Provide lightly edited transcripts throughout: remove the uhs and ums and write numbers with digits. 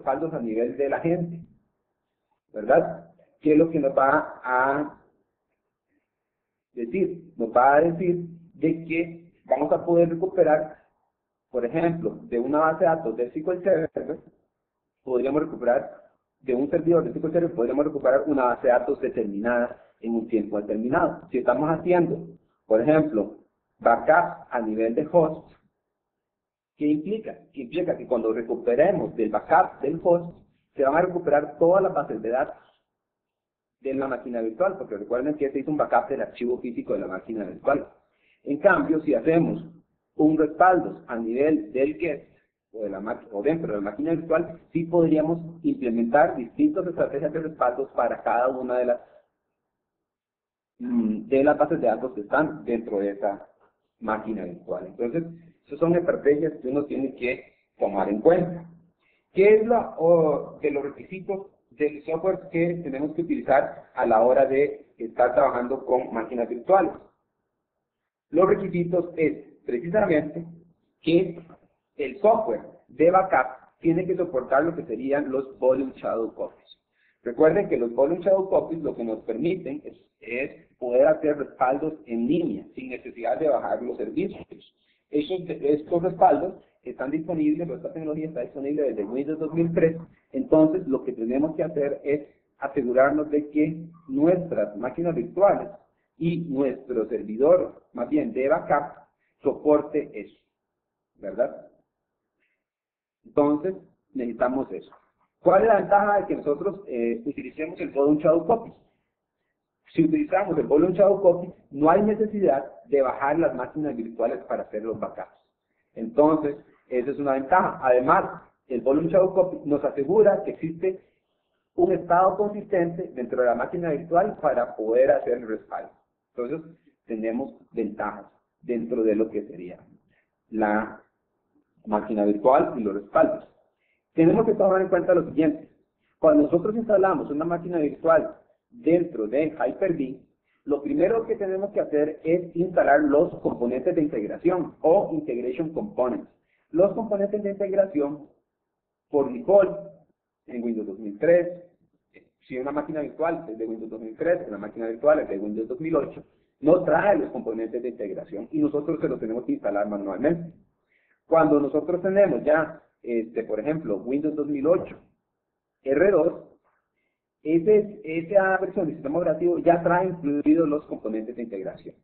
respaldos a nivel de la gente, ¿verdad? ¿Qué es lo que nos va a decir? Nos va a decir de que vamos a poder recuperar, por ejemplo, de una base de datos de SQL Server, podríamos recuperar, de un servidor de SQL Server, podríamos recuperar una base de datos determinada en un tiempo determinado. Si estamos haciendo, por ejemplo, backup a nivel de host, ¿qué implica? Que implica que cuando recuperemos del backup del host, se van a recuperar todas las bases de datos de la máquina virtual, porque recuerden que se hizo un backup del archivo físico de la máquina virtual. En cambio, si hacemos un respaldo a nivel del guest, o dentro de la máquina virtual, sí podríamos implementar distintas estrategias de respaldos para cada una de las bases de datos que están dentro de esa máquina virtual. Entonces, esas son estrategias que uno tiene que tomar en cuenta. ¿Qué es de los requisitos del software que tenemos que utilizar a la hora de estar trabajando con máquinas virtuales? Los requisitos es precisamente que el software de backup tiene que soportar lo que serían los volume shadow copies. Recuerden que los volume shadow copies lo que nos permiten es poder hacer respaldos en línea sin necesidad de bajar los servicios. Estos respaldos están disponibles, esta tecnología está disponible desde Windows 2003, entonces lo que tenemos que hacer es asegurarnos de que nuestras máquinas virtuales y nuestro servidor, más bien de backup, soporte eso, ¿verdad? Entonces, necesitamos eso. ¿Cuál es la ventaja de que nosotros utilicemos el volume shadow copy? Si utilizamos el volume shadow copy, no hay necesidad de bajar las máquinas virtuales para hacer los backups. Entonces, esa es una ventaja. Además, el volume shadow copy nos asegura que existe un estado consistente dentro de la máquina virtual para poder hacer el respaldo. Entonces, tenemos ventajas dentro de lo que sería la máquina virtual y los respaldos. Tenemos que tomar en cuenta lo siguiente. Cuando nosotros instalamos una máquina virtual dentro de Hyper-V, lo primero que tenemos que hacer es instalar los componentes de integración o Integration Components. Los componentes de integración, por default, en Windows 2003, si una máquina virtual es de Windows 2003, una máquina virtual es de Windows 2008, no trae los componentes de integración y nosotros se los tenemos que instalar manualmente. Cuando nosotros tenemos ya, por ejemplo, Windows 2008 R2, esa versión del sistema operativo ya trae incluidos los componentes de integración.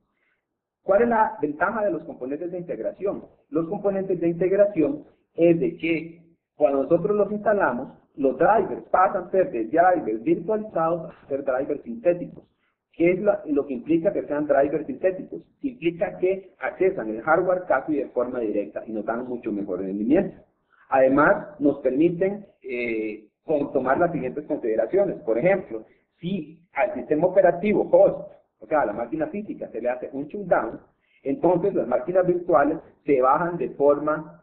¿Cuál es la ventaja de los componentes de integración? Los componentes de integración es de que cuando nosotros los instalamos, los drivers pasan a ser de drivers virtualizados a ser drivers sintéticos. ¿Qué es lo que implica que sean drivers sintéticos? Implica que accesan el hardware casi de forma directa y nos dan mucho mejor rendimiento. Además, nos permiten tomar las siguientes consideraciones. Por ejemplo, si al sistema operativo host, o sea, a la máquina física, se le hace un shutdown, entonces las máquinas virtuales se bajan de forma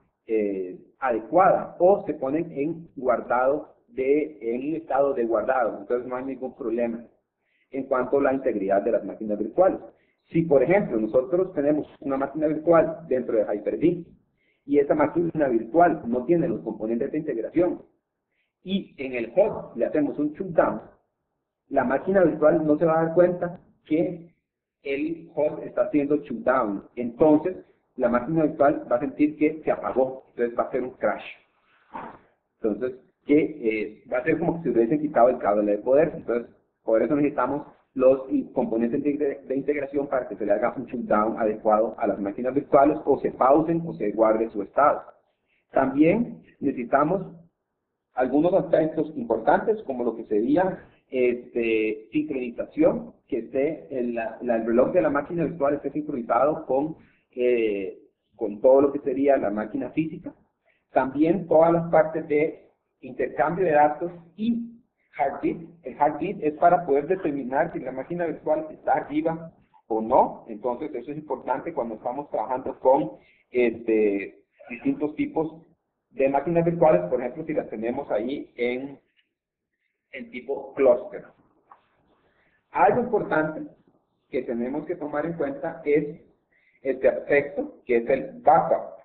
adecuada o se ponen en un estado de guardado, entonces no hay ningún problema en cuanto a la integridad de las máquinas virtuales. Si, por ejemplo, nosotros tenemos una máquina virtual dentro de Hyper-V y esa máquina virtual no tiene los componentes de integración y en el host le hacemos un shutdown, la máquina virtual no se va a dar cuenta que el host está haciendo shutdown. Entonces, la máquina virtual va a sentir que se apagó, entonces va a hacer un crash. Entonces, va a ser como si se hubiesen quitado el cable de poder. Entonces, por eso necesitamos los componentes de integración para que se le haga un shutdown adecuado a las máquinas virtuales o se pausen o se guarde su estado. También necesitamos algunos aspectos importantes como lo que sería sincronización, que esté el reloj de la máquina virtual esté sincronizado con todo lo que sería la máquina física. También todas las partes de intercambio de datos y heartbeat. El heartbeat es para poder determinar si la máquina virtual está activa o no. Entonces eso es importante cuando estamos trabajando con distintos tipos de máquinas virtuales, por ejemplo, si las tenemos ahí en tipo clúster. Algo importante que tenemos que tomar en cuenta es este aspecto, que es el backup.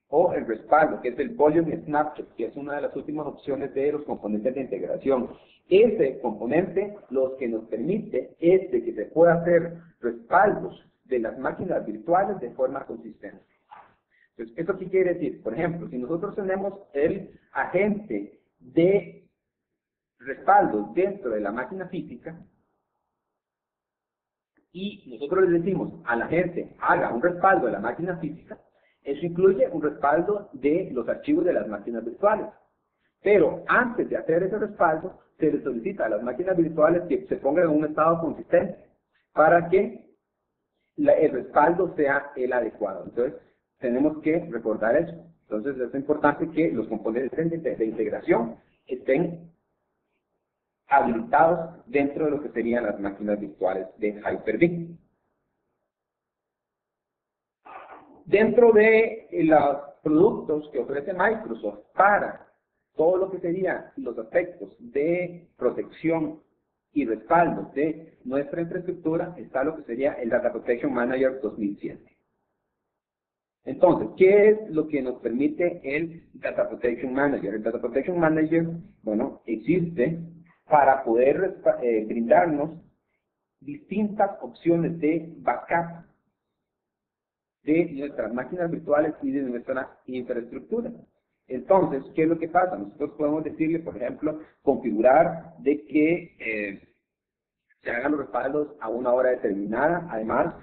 o el respaldo, que es el Volume Snapshot, que es una de las últimas opciones de los componentes de integración. Ese componente lo que nos permite es de que se pueda hacer respaldos de las máquinas virtuales de forma consistente. Entonces, ¿esto qué quiere decir? Por ejemplo, si nosotros tenemos el agente de respaldo dentro de la máquina física, y nosotros le decimos a la gente, haga un respaldo de la máquina física, eso incluye un respaldo de los archivos de las máquinas virtuales. Pero antes de hacer ese respaldo, se le solicita a las máquinas virtuales que se pongan en un estado consistente para que el respaldo sea el adecuado. Entonces, tenemos que recordar eso. Entonces, es importante que los componentes de integración estén habilitados dentro de lo que serían las máquinas virtuales de Hyper-V. Dentro de los productos que ofrece Microsoft para todo lo que serían los aspectos de protección y respaldo de nuestra infraestructura está lo que sería el Data Protection Manager 2007. Entonces, ¿qué es lo que nos permite el Data Protection Manager? El Data Protection Manager, bueno, existe para poder brindarnos distintas opciones de backup de nuestras máquinas virtuales y de nuestra infraestructura. Entonces, ¿qué es lo que pasa? Nosotros podemos decirle, por ejemplo, configurar de que se hagan los respaldos a una hora determinada. Además,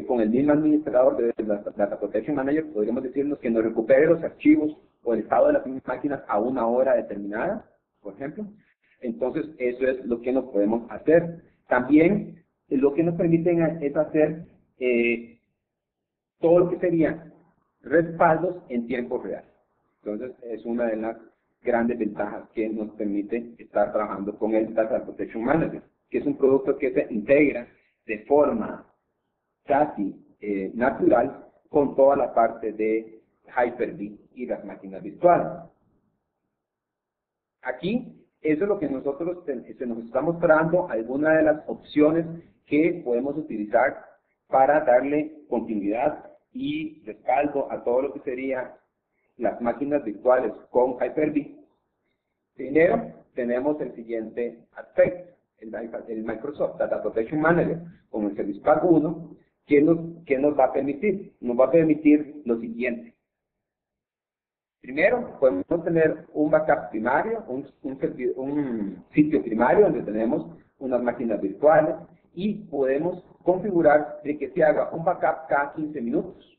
con el mismo administrador de la Data Protection Manager, podríamos decirnos que nos recupere los archivos o el estado de las máquinas a una hora determinada, por ejemplo. Entonces, eso es lo que nos podemos hacer. También, lo que nos permiten es hacer todo lo que serían respaldos en tiempo real. Entonces, es una de las grandes ventajas que nos permite estar trabajando con el Data Protection Manager, que es un producto que se integra de forma casi natural con toda la parte de Hyper-V y las máquinas virtuales. Aquí, eso es lo que nosotros se nos está mostrando, algunas de las opciones que podemos utilizar para darle continuidad y respaldo a todo lo que sería las máquinas virtuales con Hyper-V. Primero, tenemos el siguiente aspecto, el Microsoft Data Protection Manager, con el Service Pack 1, ¿qué nos va a permitir? Nos va a permitir lo siguiente. Primero, podemos tener un backup primario, un sitio primario donde tenemos unas máquinas virtuales y podemos configurar de que se haga un backup cada 15 minutos.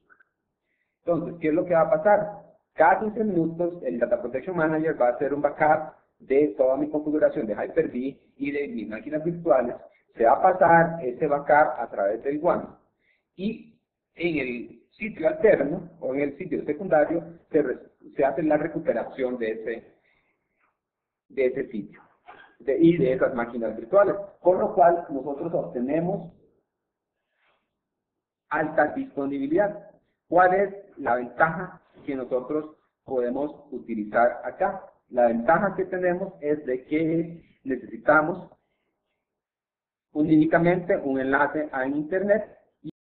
Entonces, ¿qué es lo que va a pasar? Cada 15 minutos el Data Protection Manager va a hacer un backup de toda mi configuración de Hyper-V y de mis máquinas virtuales. Se va a pasar ese backup a través del WAN. Y en el sitio alterno o en el sitio secundario se hace la recuperación de ese sitio y de esas máquinas virtuales. Con lo cual nosotros obtenemos alta disponibilidad. ¿Cuál es la ventaja que nosotros podemos utilizar acá? La ventaja que tenemos es de que necesitamos únicamente un enlace a Internet